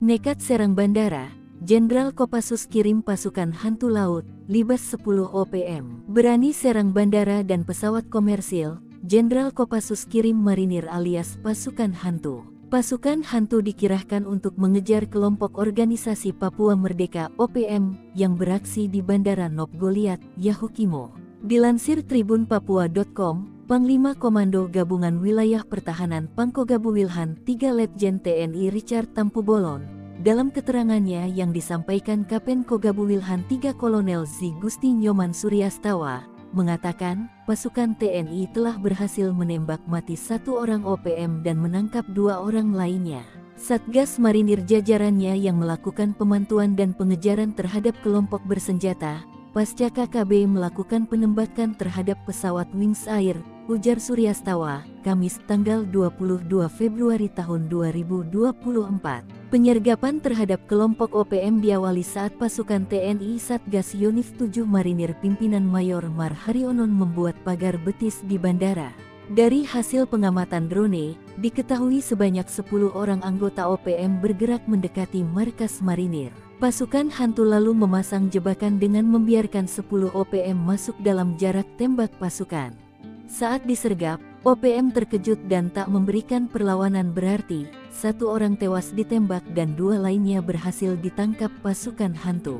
Nekat serang bandara, Jenderal Kopassus kirim pasukan hantu laut, libas 10 OPM. Berani serang bandara dan pesawat komersil, Jenderal Kopassus kirim marinir alias pasukan hantu. Pasukan hantu dikirahkan untuk mengejar kelompok organisasi Papua Merdeka (OPM) yang beraksi di Bandara Nop Goliat, Yahukimo. Dilansir tribunpapua.com, Panglima Komando Gabungan Wilayah Pertahanan Pangkogabu Wilhan 3 Letjen TNI Richard Tampu-Bolon, dalam keterangannya yang disampaikan Kapten Kogabu Wilhan 3 Kolonel Z. Gusti Nyoman Suryastawa, mengatakan pasukan TNI telah berhasil menembak mati 1 orang OPM dan menangkap 2 orang lainnya. Satgas Marinir jajarannya yang melakukan pemantauan dan pengejaran terhadap kelompok bersenjata, pasca KKB melakukan penembakan terhadap pesawat Wings Air, ujar Suryastawa, Kamis tanggal 22 Februari tahun 2024. Penyergapan terhadap kelompok OPM diawali saat pasukan TNI Satgas Yonif 7 Marinir pimpinan Mayor Mar Haryonon membuat pagar betis di bandara. Dari hasil pengamatan drone, diketahui sebanyak 10 orang anggota OPM bergerak mendekati markas marinir. Pasukan hantu lalu memasang jebakan dengan membiarkan 10 OPM masuk dalam jarak tembak pasukan. Saat disergap, OPM terkejut dan tak memberikan perlawanan berarti, 1 orang tewas ditembak dan 2 lainnya berhasil ditangkap pasukan hantu.